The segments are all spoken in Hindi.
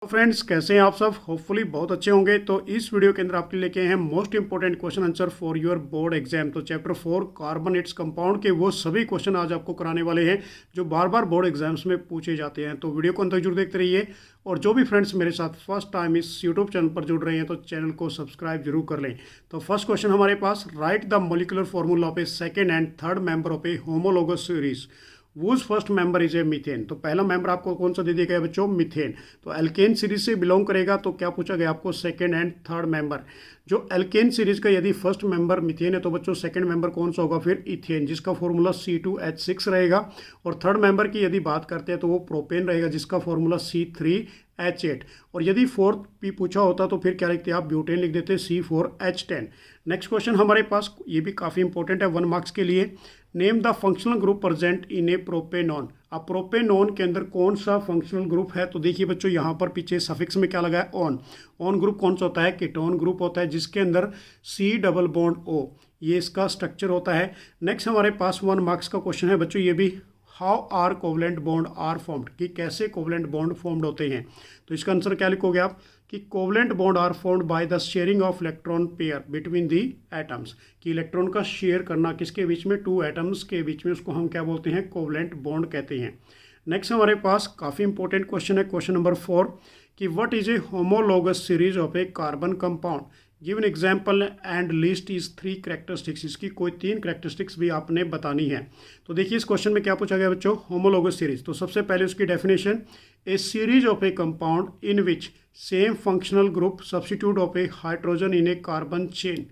तो फ्रेंड्स, कैसे हैं आप सब? होपफुली बहुत अच्छे होंगे। तो इस वीडियो के अंदर आपके लिए लेके आए हैं most important question answer for your board exam. तो चैप्टर 4 कार्बोनेट्स कंपाउंड के वो सभी क्वेश्चन आज आपको कराने वाले हैं जो बार बार बोर्ड एग्जाम्स में पूछे जाते हैं। तो वीडियो को अंत तक जरूर देखते रहिए। और जो भी फ्रेंड्स मेरे साथ फर्स्ट टाइम इस यूट्यूब चैनल पर जुड़ रहे हैं तो चैनल को सब्सक्राइब जरूर कर लें। तो फर्स्ट क्वेश्चन हमारे पास, write the molecular formula of a second and third member of a homologous series whose first member is a methane. तो पहला मेंबर आपको कौन सा दे दिया गया है बच्चों? मीथेन। तो एल्केन सीरीज से बिलोंग करेगा। तो क्या पूछा गया आपको? Second and third member. जो एल्केन सीरीज का यदि फर्स्ट मेंबर मीथेन है तो बच्चों सेकंड मेंबर कौन सा होगा? फिर इथेन, जिसका फॉर्मूला C2H6 रहेगा। और थर्ड मेंबर की यदि बात करते हैं तो वो प्रोपेन रहेगा, जिसका फॉर्मूला C3H8। और यदि फोर्थ भी पूछा होता तो फिर क्या लिखते हैं आप? ब्यूटेन लिख देते, C4H10। नेक्स्ट क्वेश्चन हमारे पास, ये भी काफ़ी इंपॉर्टेंट है 1 मार्क्स के लिए। Name the functional group present in A propanone. अब प्रोपेनॉन के अंदर कौन सा फंक्शनल ग्रुप है? तो देखिए बच्चों, यहाँ पर पीछे सफिक्स में क्या लगा है? ऑन। ऑन ग्रुप कौन सा होता है? कीटोन ग्रुप होता है, जिसके अंदर C डबल बॉन्ड O, ये इसका स्ट्रक्चर होता है। नेक्स्ट हमारे पास 1 मार्क्स का क्वेश्चन है बच्चों, ये भी, how are covalent bond are formed, कि कैसे कोवलेंट बॉन्ड फॉर्म्ड होते हैं। तो इसका आंसर क्या लिखोगे आप? कि covalent bond are formed by the sharing of electron pair between the atoms. कि इलेक्ट्रॉन का शेयर करना किसके बीच में? 2 एटम्स के बीच में, उसको हम क्या बोलते हैं? कोवलेंट बॉन्ड कहते हैं। नेक्स्ट हमारे पास काफ़ी इंपॉर्टेंट क्वेश्चन है, क्वेश्चन नंबर 4, कि what is A homologous series of a carbon compound. Give an example and list is 3 characteristics. इसकी कोई 3 करेक्टरिस्टिक्स भी आपने बतानी है। तो देखिए इस क्वेश्चन में क्या पूछा गया बच्चों? Homologous series. तो सबसे पहले उसकी definition, A series of A compound in which same functional group substitute of a hydrogen in A carbon chain.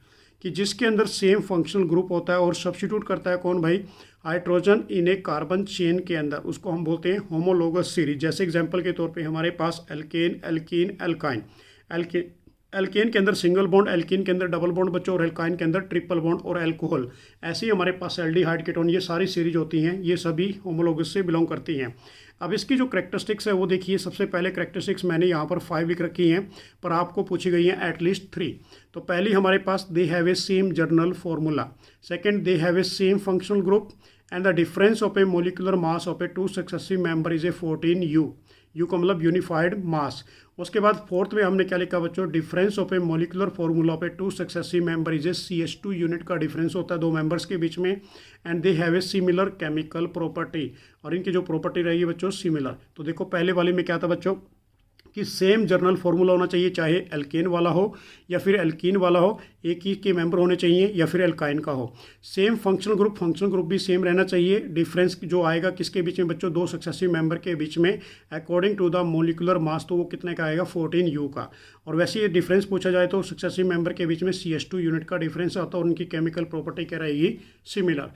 कि जिसके अंदर सेम फंक्शनल ग्रुप होता है और सब्स्टिट्यूट करता है कौन भाई? Hydrogen in A carbon chain के अंदर, उसको हम बोलते हैं होमोलोगस सीरीज। जैसे एग्जांपल के तौर पे हमारे पास alkane, alkene, alkyne. Alkane alkane के अंदर सिंगल बॉन्ड, एल्कीन के अंदर डबल बॉन्ड बच्चों, और एल्काइन के अंदर ट्रिपल बॉन्ड और एल्कोहल। ऐसे ही हमारे पास एल्डिहाइड, कीटोन, ये सारी सीरीज होती हैं, ये सभी होमोलोगस से बिलोंग करती हैं। अब इसकी जो करेक्टरिस्टिक्स है वो देखिए, सबसे पहले करेक्टरिस्टिक्स मैंने यहाँ पर 5 लिख रखी हैं, पर आपको पूछी गई हैं एटलीस्ट 3। तो पहली हमारे पास, they have a same general formula. Second, they have a same functional group and the difference of a molecular mass of a 2 successive member is a 14U। U का मतलब यूनिफाइड मास। उसके बाद फोर्थ में हमने क्या लिखा बच्चों? Difference of a molecular formula of a 2 successive member is A CH2 unit का डिफरेंस होता है 2 मेंबर्स के बीच में। And they have a similar chemical property, और इनकी जो प्रॉपर्टी रहेगी बच्चों सिमिलर। तो देखो पहले वाले में क्या था बच्चों? कि सेम जर्नल फॉर्मूला होना चाहिए, चाहे एल्केन वाला हो या फिर एल्कीन वाला हो, एक ही के मेंबर होने चाहिए, या फिर एल्काइन का हो। सेम फंक्शनल ग्रुप भी सेम रहना चाहिए। डिफरेंस जो आएगा किसके बीच में बच्चों? 2 सक्सेसिव मेंबर के बीच में according to the molecular mass, तो वो कितने का आएगा? 14U का। और वैसे ये डिफरेंस पूछा जाए तो सक्सेसिव मेंबर के बीच में CH2 यूनिट का डिफरेंस आता है और उनकी केमिकल प्रॉपर्टी क्या रहेगी? सिमिलर।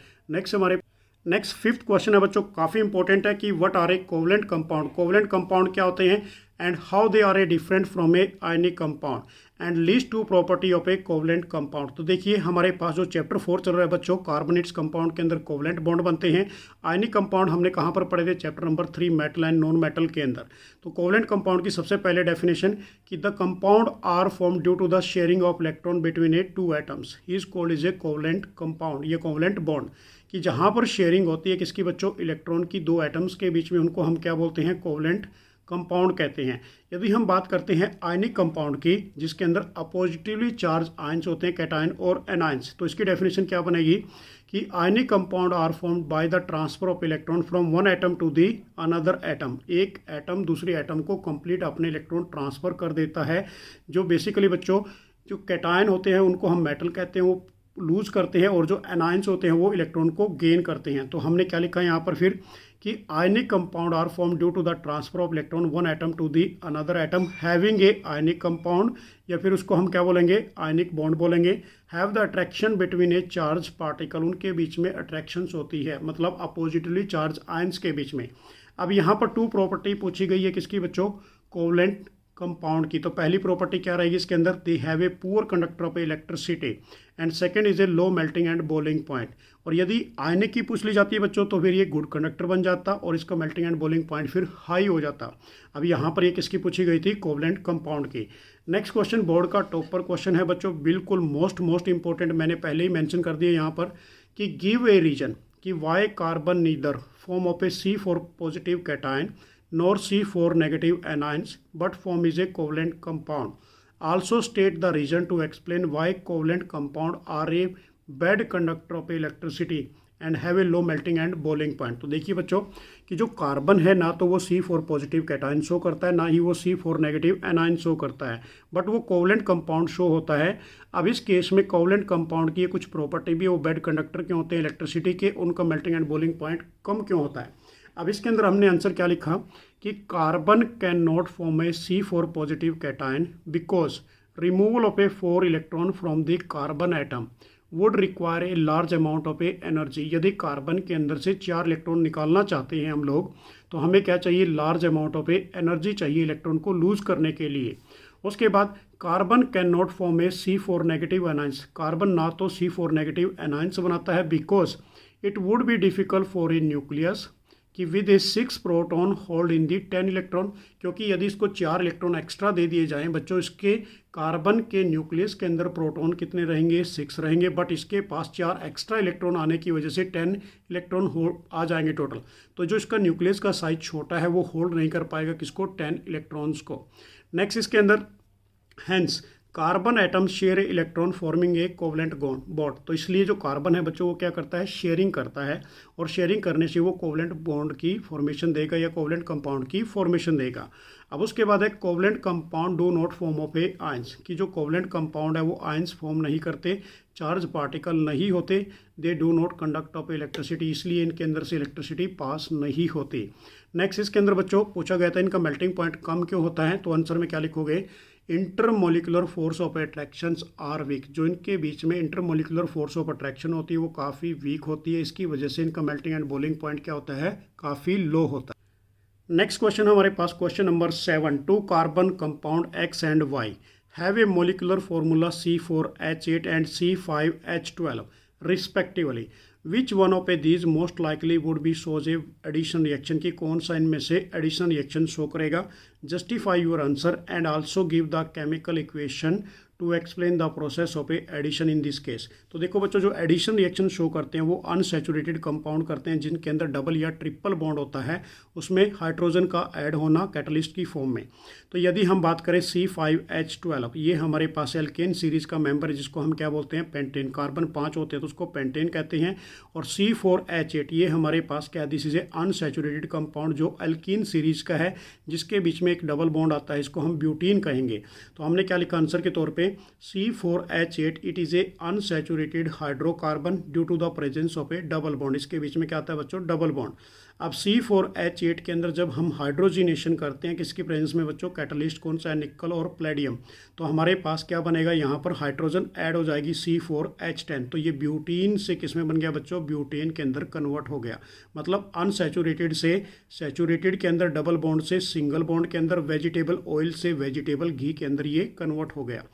नेक्स्ट 5th क्वेश्चन है बच्चों, काफ़ी इंपॉर्टेंट है, कि what are a covalent compound. Covalent compound क्या होते हैं and how they are a different from a ionic compound and least 2 property of a covalent compound. तो देखिए हमारे पास जो चैप्टर 4 चल रहा है बच्चों, कार्बोनेट्स कंपाउंड के अंदर कोवलेंट बॉन्ड बनते हैं। आयनिक कंपाउंड हमने कहाँ पर पढ़े थे? Chapter number 3 metal and non metal के अंदर। तो कोवलेंट कंपाउंड की सबसे पहले डेफिनेशन, कि the compound are form due to the sharing of electron between a 2 atoms is called is a covalent compound. ये कोवलेंट बॉन्ड, कि जहाँ पर शेयरिंग होती है किसकी बच्चों? इलेक्ट्रॉन की 2 एटम्स के बीच में, उनको हम क्या बोलते हैं? कोवलेंट कंपाउंड कहते हैं। यदि हम बात करते हैं आयनिक कंपाउंड की, जिसके अंदर अपोजिटिवली चार्ज आयंस होते हैं, कैटायन और एनायंस, तो इसकी डेफिनेशन क्या बनेगी? कि ionic compound are formed by the transfer of electron from one atom to the another atom. एक एटम दूसरी एटम को कंप्लीट अपने इलेक्ट्रॉन ट्रांसफर कर देता है। जो बेसिकली बच्चों, जो कैटायन होते हैं उनको हम मेटल कहते हैं, वो लूज करते हैं, और जो एनायंस होते हैं वो इलेक्ट्रॉन को गेन करते हैं। तो हमने क्या लिखा है यहाँ पर फिर? कि ionic compound are form due to the transfer of electron one atom to the another atom having a ionic compound, या फिर उसको हम क्या बोलेंगे? आयनिक बॉन्ड बोलेंगे। Have the attraction between a charge particle, उनके बीच में अट्रैक्शंस होती है, मतलब अपोजिटली चार्ज आयंस के बीच में। अब यहाँ पर 2 प्रॉपर्टी पूछी गई है किसकी बच्चों? कोवलेंट कंपाउंड की। तो पहली प्रॉपर्टी क्या रहेगी इसके अंदर? दे have A poor conductor of electricity and second is A low melting and boiling point. और यदि आयनिक की पूछ ली जाती है बच्चों तो फिर ये गुड कंडक्टर बन जाता और इसका मेल्टिंग एंड बॉइलिंग पॉइंट फिर हाई हो जाता। अब यहाँ पर ये किसकी पूछी गई थी? कोवलेंट कंपाउंड की। नेक्स्ट क्वेश्चन बोर्ड का टॉपर क्वेश्चन है बच्चों, बिल्कुल मोस्ट इंपॉर्टेंट, मैंने पहले ही मेंशन कर दिया यहाँ पर, कि गिव ए रीजन कि why carbon neither form of a C4 positive cation nor C4 negative anions, but form is a covalent compound. Also state the reason to explain why covalent compound are a bad conductor of electricity and have a low melting and boiling point. तो देखिए बच्चों कि जो कार्बन है ना तो वो C4 पॉजिटिव कैटायन शो करता है, ना ही वो C4 नेगेटिव एनायन शो करता है, बट वो कोवलेंट कंपाउंड शो होता है। अब इस केस में कोवलेंट कंपाउंड की कुछ प्रॉपर्टी भी, वो बेड कंडक्टर क्यों होते हैं इलेक्ट्रिसिटी के, उनका मेल्टिंग एंड बोइलिंग पॉइंट कम क्यों होता है। अब इसके अंदर हमने आंसर क्या लिखा कि carbon cannot form a C4 positive cation because removal of A 4 electron from the carbon atom would require a large amount of a energy. यदि कार्बन के अंदर से 4 इलेक्ट्रॉन निकालना चाहते हैं हम लोग, तो हमें क्या चाहिए, large amount of a energy चाहिए इलेक्ट्रॉन को लूज करने के लिए। उसके बाद carbon cannot form a C4 negative anions, carbon ना तो C4 नेगेटिव एनायंस बनाता है because it would be difficult for a nucleus कि with a 6 proton hold in the 10 electron, क्योंकि यदि इसको 4 इलेक्ट्रॉन एक्स्ट्रा दे दिए जाएं बच्चों, इसके कार्बन के न्यूक्लियस के अंदर प्रोटॉन कितने रहेंगे, 6 रहेंगे, बट इसके पास 4 एक्स्ट्रा इलेक्ट्रॉन आने की वजह से 10 इलेक्ट्रॉन आ जाएंगे टोटल। तो जो इसका न्यूक्लियस का साइज छोटा है वो होल्ड नहीं कर पाएगा किसको, 10 इलेक्ट्रॉन्स को। नेक्स्ट इसके अंदर hence carbon atom share electron forming a covalent bond, तो इसलिए जो कार्बन है बच्चों वो क्या करता है, शेयरिंग करता है, और शेयरिंग करने से वो कोवलेंट बॉन्ड की फॉर्मेशन देगा या कोवलेंट कंपाउंड की फॉर्मेशन देगा। अब उसके बाद है covalent compound do not form of A ions, कि जो कोवलेंट कंपाउंड है वो आयंस फॉर्म नहीं करते, चार्ज पार्टिकल नहीं होते, दे do not conduct of electricity, इसलिए इनके अंदर से इलेक्ट्रिसिटी पास नहीं होती। नेक्स्ट इसके अंदर बच्चों पूछा गया था इनका मेल्टिंग पॉइंट कम क्यों होता है, तो आंसर में क्या लिखोगे, intermolecular force of attractions are weak, जो इनके बीच में इंटरमोलिकुलर फोर्स ऑफ अट्रैक्शन होती है वो काफ़ी वीक होती है, इसकी वजह से इनका मेल्टिंग एंड बॉइलिंग पॉइंट क्या होता है, काफ़ी लो होता है। नेक्स्ट क्वेश्चन हमारे पास question number 7, 2 carbon compound X and Y have a molecular formula C4H8 and C5H12 respectively, which one of a these most likely would be shows a addition reaction, की कौन सा इनमें से एडिशन रिएक्शन शो करेगा। Justify your answer and also give the chemical equation to explain the process of a addition in this case. तो देखो बच्चों जो एडिशन रिएक्शन शो करते हैं वो अनसैचुरेटेड कंपाउंड करते हैं जिनके अंदर डबल या ट्रिपल बॉन्ड होता है, उसमें हाइड्रोजन का ऐड होना कैटलिस्ट की फॉर्म में। तो यदि हम बात करें C5H12, ये हमारे पास एल्केन सीरीज का मेंबर है जिसको हम क्या बोलते हैं, पेंटेन, कार्बन 5 होते हैं तो उसको पेंटेन कहते हैं। और C4H8 ये हमारे पास क्या, this is a unsaturated compound जो एल्कीन सीरीज का है जिसके बीच में एक डबल बॉन्ड आता है, इसको हम ब्यूटीन कहेंगे। तो हमने क्या लिखा आंसर के तौर पे, C4H8 it is a unsaturated hydrocarbon due to the presence of a double bond, इसके बीच में क्या आता है बच्चों, डबल बॉन्ड। अब C4H8 के अंदर जब हम हाइड्रोजिनेशन करते हैं किसकी प्रेजेंस में बच्चों, कैटलिस्ट कौन सा है, निकल और प्लेडियम, तो हमारे पास क्या बनेगा, यहाँ पर हाइड्रोजन ऐड हो जाएगी C4H10, तो ये ब्यूटीन से किस में बन गया बच्चों, ब्यूटेन के अंदर कन्वर्ट हो गया। मतलब अनसैचुरेटेड से सैचुरेटेड के अंदर डबल बॉन्ड से सिंगल बॉन्ड के अंदर, वेजिटेबल ऑयल से वेजिटेबल घी के अंदर ये कन्वर्ट हो गया।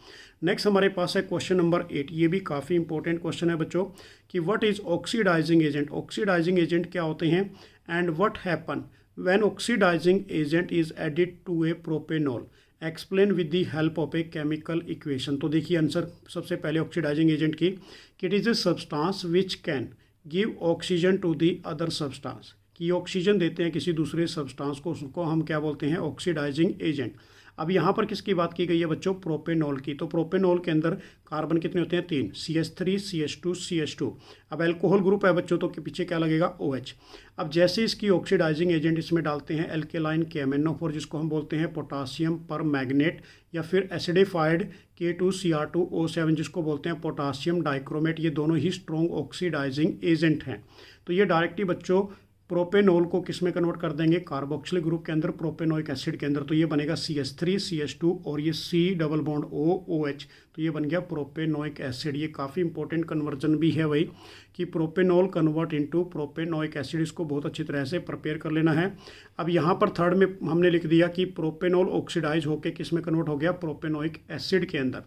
नेक्स्ट हमारे पास है क्वेश्चन नंबर 8, ये भी काफ़ी इंपॉर्टेंट क्वेश्चन है बच्चों कि what is oxidising agent, oxidising agent क्या होते हैं, and what happen when oxidising agent is added to a propanol, explain with the help of a chemical equation. तो देखिए आंसर सबसे पहले ऑक्सीडाइजिंग एजेंट की, कि it is a substance which can give oxygen to the other substance, कि ऑक्सीजन देते हैं किसी दूसरे सब्सटेंस को, उसको हम क्या बोलते हैं, ऑक्सीडाइजिंग एजेंट। अब यहाँ पर किसकी बात की गई है बच्चों, प्रोपेनॉल की। तो प्रोपेनॉल के अंदर कार्बन कितने होते हैं, 3, CH3 CH2 CH2। अब अल्कोहल ग्रुप है बच्चों तो के पीछे क्या लगेगा, OH। अब जैसे इसकी ऑक्सीडाइजिंग एजेंट इसमें डालते हैं एल्केलाइन KMnO4 जिसको हम बोलते हैं पोटासियम पर मैग्नेट, या फिर एसिडिफाइड K2Cr2O7 जिसको बोलते हैं पोटासियम डाइक्रोमेट, ये दोनों ही स्ट्रॉन्ग ऑक्सीडाइजिंग एजेंट हैं। तो ये डायरेक्टली बच्चों प्रोपेनॉल को किस में कन्वर्ट कर देंगे, कार्बोक्सिलिक ग्रुप के अंदर, प्रोपेनोइक एसिड के अंदर, तो ये बनेगा CH3 CH2 और ये C double bond O OH, तो ये बन गया प्रोपेनोइक एसिड। ये काफ़ी इंपॉर्टेंट कन्वर्जन भी है वही कि propanol convert into propanoic acid, इसको बहुत अच्छी तरह से प्रिपेयर कर लेना है। अब यहाँ पर थर्ड में हमने लिख दिया कि प्रोपेनॉल ऑक्सीडाइज होकर किस में कन्वर्ट हो गया, प्रोपेनोइक एसिड के अंदर।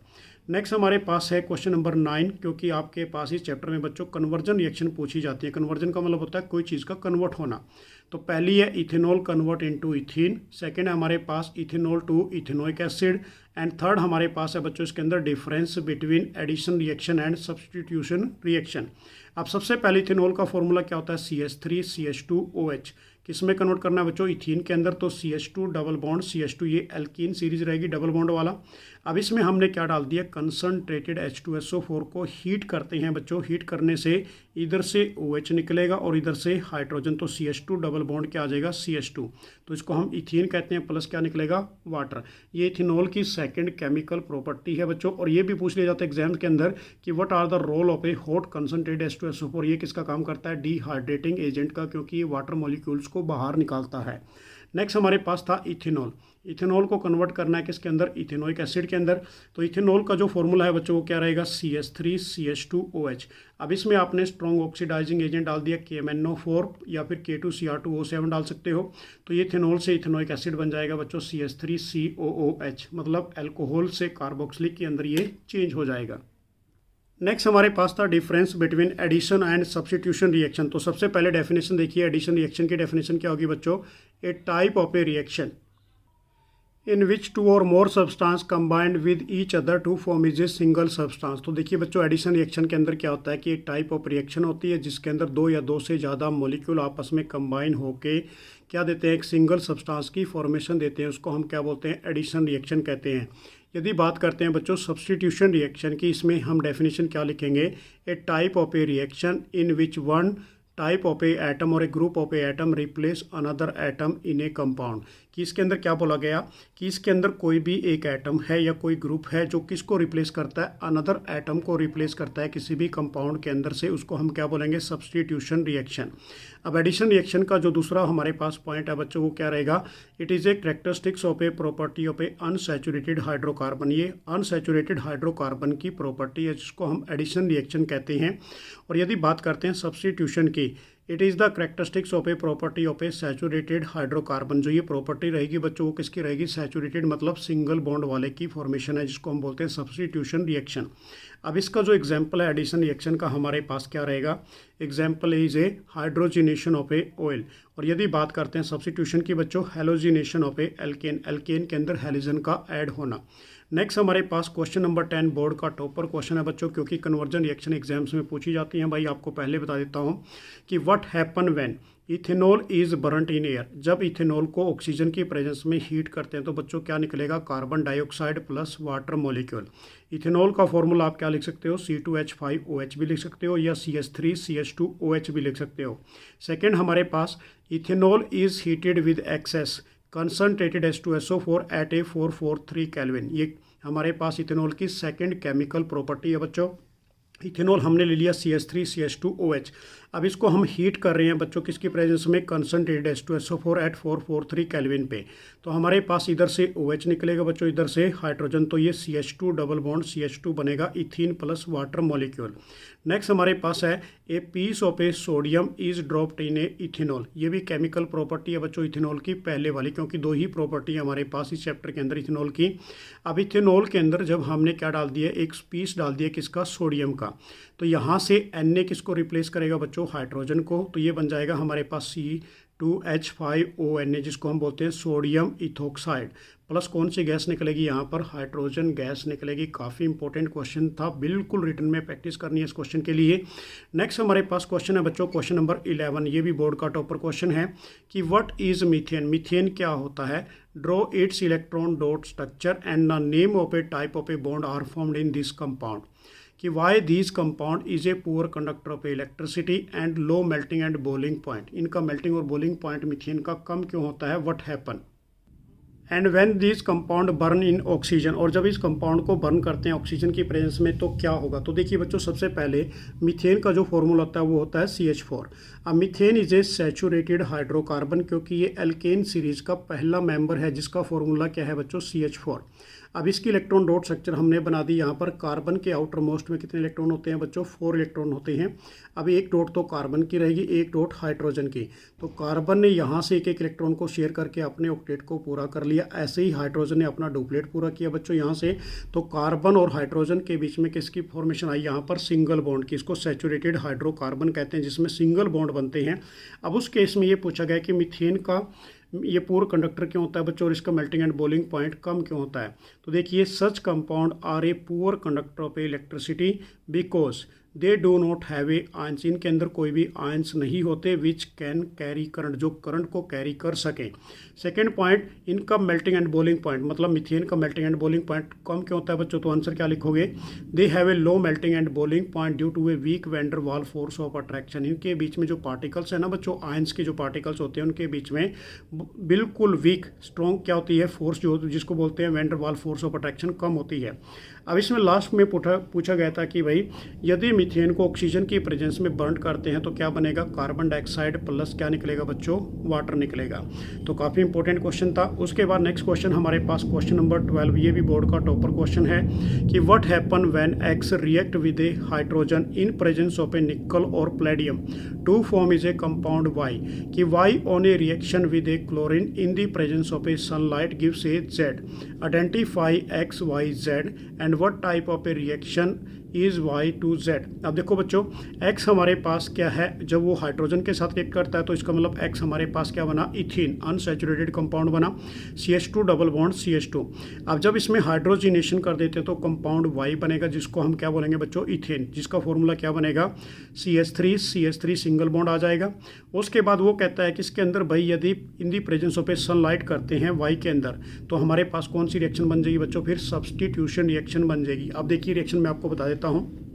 नेक्स्ट हमारे पास है क्वेश्चन नंबर 9, क्योंकि आपके पास इस चैप्टर में बच्चों कन्वर्जन रिएक्शन पूछी जाती है। कन्वर्जन का मतलब होता है कोई चीज़ का कन्वर्ट होना। तो पहली है ethanol convert into ethene, second है हमारे पास ethanol to ethanoic acid, and third हमारे पास है बच्चों इसके अंदर difference between addition reaction and substitution reaction. अब सबसे पहले इथेनॉल का फॉर्मूला क्या होता है, CH3 CH2 OH, किस में कन्वर्ट करना है बच्चों, इथीन के अंदर। तो CH2 डबल बॉन्ड CH2, ये एल्कीन सीरीज रहेगी डबल बॉन्ड वाला। अब इसमें हमने क्या डाल दिया, कंसनट्रेटेड H2SO4 को हीट करते हैं बच्चों। हीट करने से इधर से OH निकलेगा और इधर से हाइड्रोजन, तो CH2 डबल बॉन्ड क्या आ जाएगा, CH2। तो इसको हम इथीन कहते हैं, प्लस क्या निकलेगा, वाटर। ये इथेनॉल की सेकंड केमिकल प्रॉपर्टी है बच्चों। और ये भी पूछ लिया जाता है एग्जाम के अंदर कि what are the role of a hot concentrated H2SO4। ये किसका काम करता है, डिहाइड्रेटिंग एजेंट का, क्योंकि ये वाटर मॉलिक्यूल्स को बाहर निकालता है। नेक्स्ट हमारे पास था इथेनॉल। इथेनॉल को कन्वर्ट करना है किसके अंदर, इथेनोइक एसिड के अंदर। तो इथेनॉल का जो फॉर्मूला है बच्चों वो क्या रहेगा, CH3CH2OH। अब इसमें आपने स्ट्रॉन्ग ऑक्सीडाइजिंग एजेंट डाल दिया KMnO4 या फिर K2Cr2O7 डाल सकते हो। तो ये इथेनॉल से इथेनोइक एसिड बन जाएगा बच्चों CH3COOH, मतलब अल्कोहल से कार्बोक्सिलिक के अंदर ये चेंज हो जाएगा। नेक्स्ट हमारे पास था difference between addition and substitution reaction. तो सबसे पहले डेफिनेशन देखिए, एडिशन रिएक्शन की डेफिनेशन क्या होगी बच्चों, a type of a reaction in which two और more substance combined with each other to form is a single substance. तो देखिए बच्चों, एडिशन रिएक्शन के अंदर क्या होता है कि एक टाइप ऑफ रिएक्शन होती है जिसके अंदर दो या दो से ज़्यादा मॉलिक्यूल आपस में कंबाइन होके क्या देते हैं, एक सिंगल सब्सटेंस की फॉर्मेशन देते हैं। उसको हम क्या बोलते हैं, एडिशन रिएक्शन कहते हैं। यदि बात करते हैं बच्चों सब्स्टिट्यूशन रिएक्शन की, इसमें हम डेफिनेशन क्या लिखेंगे, a type of a reaction in which one type of a atom और a group of a atom replace another atom in a compound. कि इसके अंदर क्या बोला गया कि इसके अंदर कोई भी एक एटम है या कोई ग्रुप है जो किसको रिप्लेस करता है, अनदर एटम को रिप्लेस करता है किसी भी कंपाउंड के अंदर से, उसको हम क्या बोलेंगे, सब्स्टिट्यूशन रिएक्शन। अब एडिशन रिएक्शन का जो दूसरा हमारे पास पॉइंट है बच्चों वो क्या रहेगा, it is a characteristics of a property of A unsaturated hydrocarbon. ये अनसैचुरेटेड हाइड्रोकार्बन की प्रॉपर्टी है जिसको हम एडिशन रिएक्शन कहते हैं। और यदि बात करते हैं सब्स्टिट्यूशन की, it is the characteristics of a property of a saturated hydrocarbon. जो ये प्रॉपर्टी रहेगी बच्चों वो किसकी रहेगी, सैचुरेटेड, मतलब सिंगल बॉन्ड वाले की फॉर्मेशन है जिसको हम बोलते हैं सब्स्टिट्यूशन रिएक्शन। अब इसका जो एग्जांपल है एडिशन रिएक्शन का हमारे पास क्या रहेगा, example is a hydrogenation of a oil. और यदि बात करते हैं सब्स्टिट्यूशन की बच्चों, halogenation of a alkane, alkane के अंदर हेलोजन का ऐड होना। नेक्स्ट हमारे पास क्वेश्चन नंबर 10 बोर्ड का टॉपर क्वेश्चन है बच्चों, क्योंकि कन्वर्जन रिएक्शन एग्जाम्स में पूछी जाती हैं। भाई आपको पहले बता देता हूँ कि what happen when ethanol is burnt in air. जब इथेनॉल को ऑक्सीजन की प्रेजेंस में हीट करते हैं तो बच्चों क्या निकलेगा, carbon dioxide plus water molecule. Ethanol का फॉर्मूला आप क्या लिख सकते हो, C2H5OH भी लिख सकते हो या CH3CH2OH भी लिख सकते हो। सेकेंड हमारे पास ethanol is heated with excess concentrated H2SO4 at a 443 kelvin. ये हमारे पास इथेनॉल की सेकंड केमिकल प्रॉपर्टी है बच्चों। इथेनॉल हमने ले लिया CH3CH2OH। अब इसको हम हीट कर रहे हैं बच्चों किसकी प्रेजेंस में, कंसनट्रेटेड H2SO4 एट 443 केल्विन पे। तो हमारे पास इधर से OH निकलेगा बच्चों, इधर से हाइड्रोजन, तो ये CH2 डबल बॉन्ड CH2 बनेगा, ethene plus water molecule. Next हमारे पास है a piece of a sodium is dropped in a ethanol. ये भी केमिकल प्रॉपर्टी है बच्चों इथेनॉल की पहले वाली, क्योंकि दो ही प्रॉपर्टी है हमारे पास इस चैप्टर के अंदर इथेनॉल की। अब इथेनॉल के अंदर जब हमने क्या डाल दिया, एक पीस डाल दिया किसका, सोडियम का। तो यहाँ से Na किसको रिप्लेस करेगा बच्चों, हाइड्रोजन को। तो ये बन जाएगा हमारे पास C2H5ONA जिसको हम बोलते हैं सोडियम इथोक्साइड, प्लस कौन सी गैस निकलेगी यहाँ पर, हाइड्रोजन गैस निकलेगी। काफ़ी इंपॉर्टेंट क्वेश्चन था, बिल्कुल रिटर्न में प्रैक्टिस करनी है इस क्वेश्चन के लिए। नेक्स्ट हमारे पास क्वेश्चन है बच्चों क्वेश्चन नंबर 11। ये भी बोर्ड का टॉपर क्वेश्चन है कि व्हाट इज मीथेन। मीथेन क्या होता है, draw its electron dot structure and the name of a type of a bond are formed in this compound. कि why this compound is a poor conductor of electricity and low melting and boiling point. इनका मेल्टिंग और बॉइलिंग पॉइंट मीथेन का कम क्यों होता है, what happen. And when this compound burn in oxygen. और जब इस कंपाउंड को बर्न करते हैं ऑक्सीजन की प्रेजेंस में तो क्या होगा। तो देखिए बच्चों, सबसे पहले मीथेन का जो फॉर्मूला होता है वो होता है CH4। अब methane is a saturated hydrocarbon, क्योंकि ये एल्केन सीरीज का पहला मेंबर है जिसका फॉर्मूला क्या है बच्चों, CH4। अब इसकी इलेक्ट्रॉन डॉट स्ट्रक्चर हमने बना दी। यहाँ पर कार्बन के आउटर मोस्ट में कितने इलेक्ट्रॉन होते हैं बच्चों, 4 इलेक्ट्रॉन होते हैं। अब एक डॉट तो कार्बन की रहेगी, एक डॉट हाइड्रोजन की। तो कार्बन ने यहाँ से एक एक इलेक्ट्रॉन को शेयर करके अपने ऑक्टेट को पूरा कर लिया, ऐसे ही हाइड्रोजन ने अपना डुप्लेट पूरा किया बच्चों यहाँ से। तो कार्बन और हाइड्रोजन के बीच में किसकी फॉर्मेशन आई, यहाँ पर सिंगल बॉन्ड की। इसको सैचुरेटेड हाइड्रोकार्बन कहते हैं जिसमें सिंगल बॉन्ड बनते हैं। अब उस केस में ये पूछा गया कि मीथेन का ये पूरा कंडक्टर क्यों होता है बच्चों और इसका मेल्टिंग एंड बॉइलिंग पॉइंट कम क्यों होता है। तो देखिए, such compound are a poor conductor of electricity because they do not have a ions, इनके अंदर कोई भी आयंस नहीं होते विच कैन कैरी करंट, जो करंट को कैरी कर सकें। सेकेंड पॉइंट, इनका मेल्टिंग एंड बॉइलिंग पॉइंट, मतलब मीथेन का मेल्टिंग एंड बॉइलिंग पॉइंट कम क्यों होता है बच्चों, तो आंसर क्या लिखोगे, दे have a low melting and boiling point due to a weak van der Waals force of attraction. इनके बीच में जो पार्टिकल्स है ना बच्चों, आयंस के जो पार्टिकल्स होते हैं उनके बीच में बिल्कुल वीक स्ट्रॉन्ग क्या होती है, फोर्स जो जिसको बोलते हैं van der Waals force of attraction कम होती है। अब इसमें लास्ट में पूछा गया था कि भाई यदि मीथेन को ऑक्सीजन की प्रेजेंस में बर्न करते हैं तो क्या बनेगा, कार्बन डाइऑक्साइड प्लस क्या निकलेगा बच्चों, वाटर निकलेगा। तो काफ़ी इंपॉर्टेंट क्वेश्चन था। उसके बाद नेक्स्ट क्वेश्चन हमारे पास क्वेश्चन नंबर 12, ये भी बोर्ड का टॉपर क्वेश्चन है कि what happen when X react with a hydrogen in presence of a nickel और palladium to form is a compound Y, कि Y on a reaction with a chlorine in the presence of a sunlight gives a Z, identify X Y Z and what type of a reaction is Y to Z. अब देखो बच्चों, एक्स हमारे पास क्या है, जब वो हाइड्रोजन के साथ रिएक्ट करता है तो इसका मतलब एक्स हमारे पास क्या बना, इथीन अनसैचुरेटेड कंपाउंड बना, CH2 डबल बॉन्ड CH2। अब जब इसमें हाइड्रोजिनेशन कर देते हैं तो कंपाउंड वाई बनेगा, जिसको हम क्या बोलेंगे बच्चों, इथेन, जिसका फॉर्मूला क्या बनेगा, CH3 सिंगल बॉन्ड आ जाएगा। उसके बाद वो कहता है कि इसके अंदर भाई यदि in the presence of a sunlight करते हैं वाई के अंदर तो हमारे पास कौन सी रिएक्शन बन जाएगी बच्चों, फिर सब्सटीट्यूशन रिएक्शन बन जाएगी। अब देखिए रिएक्शन मैं आपको बता देता हूँ।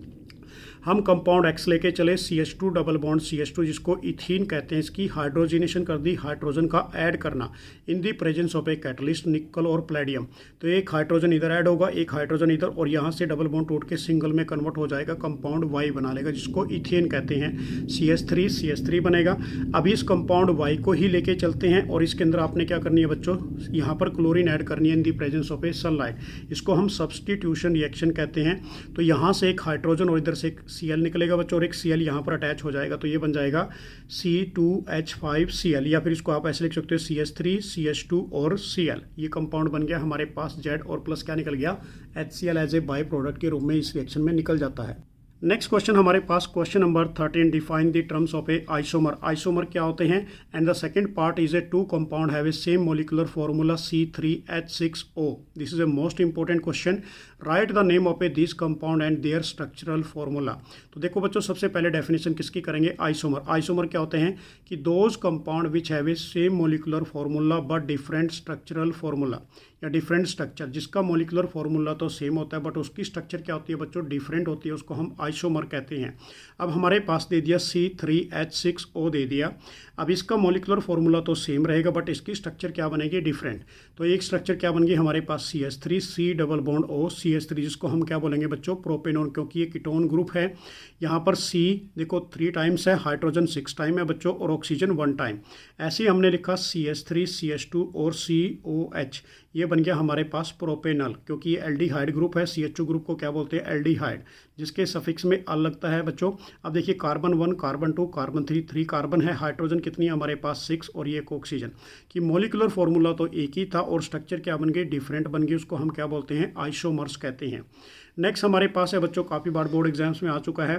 हम कंपाउंड एक्स लेके चले, CH2 डबल बॉन्ड CH2 जिसको इथीन कहते हैं, इसकी हाइड्रोजिनेशन कर दी, हाइड्रोजन का ऐड करना in the presence of a catalyst nickel और प्लेडियम। तो एक हाइड्रोजन इधर ऐड होगा, एक हाइड्रोजन इधर, और यहाँ से डबल बॉन्ड टूट के सिंगल में कन्वर्ट हो जाएगा, कंपाउंड वाई बना लेगा जिसको इथेन कहते हैं, CH3 बनेगा। अभी इस कंपाउंड वाई को ही लेके चलते हैं और इसके अंदर आपने क्या करनी है बच्चों, यहाँ पर क्लोरीन ऐड करनी है in the presence of a sunlight, इसको हम सब्सटीट्यूशन रिएक्शन कहते हैं। तो यहाँ से एक हाइड्रोजन और इधर से एक Cl निकलेगा बच्चों और एक Cl यहाँ पर अटैच हो जाएगा, तो ये बन जाएगा C2H5Cl, या फिर इसको आप ऐसे लिख सकते हो CH3 CH2 और Cl। ये कंपाउंड बन गया हमारे पास Z, और प्लस क्या निकल गया, HCl as a by product के रूप में इस रिएक्शन में निकल जाता है। नेक्स्ट क्वेश्चन हमारे पास question number 13, define the terms of a isomer. Isomer क्या होते हैं, and the second part is a two compound have a same molecular formula C3H6O। This is a most important question. Write the name of a this compound and their structural formula. तो देखो बच्चों, सबसे पहले डेफिनेशन किसकी करेंगे, आइसोमर। आइसोमर क्या होते हैं कि those compound which have a same molecular formula but different structural formula, या डिफरेंट स्ट्रक्चर, जिसका मोलिकुलर फॉर्मूला तो सेम होता है बट उसकी स्ट्रक्चर क्या होती है बच्चों, डिफरेंट होती है, उसको हम आइसोमर कहते हैं। अब हमारे पास दे दिया C3H6O दे दिया। अब इसका मोलिकुलर फॉर्मूला तो सेम रहेगा बट इसकी स्ट्रक्चर क्या बनेगी, डिफरेंट। तो एक स्ट्रक्चर क्या बन गई हमारे पास, CH3 double bond O CH3, जिसको हम क्या बोलेंगे बच्चों, प्रोपेनॉन, क्योंकि ये कीटोन ग्रुप है। यहाँ पर C देखो 3 टाइम्स है, हाइड्रोजन 6 टाइम है बच्चों, और ऑक्सीजन 1 टाइम। ऐसे ही हमने लिखा CH3 CH2 और COH, ये बन गया हमारे पास प्रोपेनल, क्योंकि ये एल्डिहाइड ग्रुप है। CH2 ग्रुप को क्या बोलते हैं, एल्डिहाइड, जिसके सफिक्स में अल लगता है बच्चों। अब देखिए कार्बन 1 कार्बन 2 कार्बन 3 कार्बन है, हाइड्रोजन कितनी है हमारे पास 6, और ये एक ऑक्सीजन। कि मोलिकुलर फॉर्मूला तो एक ही था और स्ट्रक्चर क्या बन गई, डिफरेंट बन गई, उसको हम क्या बोलते हैं, आइसोमर्स कहते हैं। नेक्स्ट हमारे पास है बच्चों, काफ़ी बार बोर्ड एग्जाम्स में आ चुका है,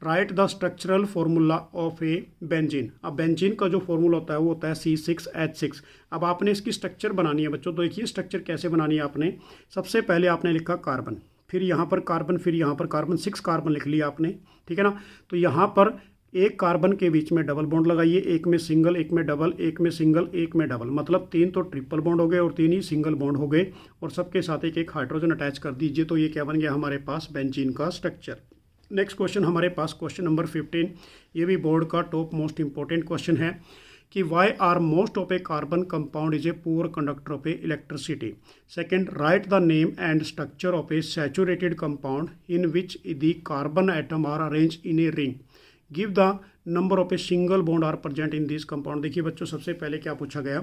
right the structural formula of A benzene. अब बेंजीन का जो फॉर्मूला होता है वो होता है C6H6। अब आपने इसकी स्ट्रक्चर बनानी है बच्चों, तो देखिए स्ट्रक्चर कैसे बनानी है आपने। सबसे पहले आपने लिखा कार्बन, फिर यहाँ पर कार्बन, फिर यहाँ पर कार्बन, 6 कार्बन लिख लिया आपने, ठीक है ना। तो यहाँ पर एक कार्बन के बीच में डबल बॉन्ड लगाइए, एक में सिंगल, एक में डबल, एक में सिंगल, एक में डबल, मतलब 3 तो ट्रिपल बॉन्ड हो गए और 3 ही सिंगल बॉन्ड हो गए, और सबके साथ एक एक हाइड्रोजन अटैच कर दीजिए। तो ये क्या बन गया हमारे पास, बेंजीन का स्ट्रक्चर। नेक्स्ट क्वेश्चन हमारे पास क्वेश्चन नंबर 15, ये भी बोर्ड का टॉप मोस्ट इंपॉर्टेंट क्वेश्चन है कि why are most of a carbon compound is a poor conductor of a electricity. Second, write the name and structure of a saturated compound in which the carbon atom are arrange in a ring. Give the number of a single bond are present in this compound. देखिए बच्चों, सबसे पहले क्या पूछा गया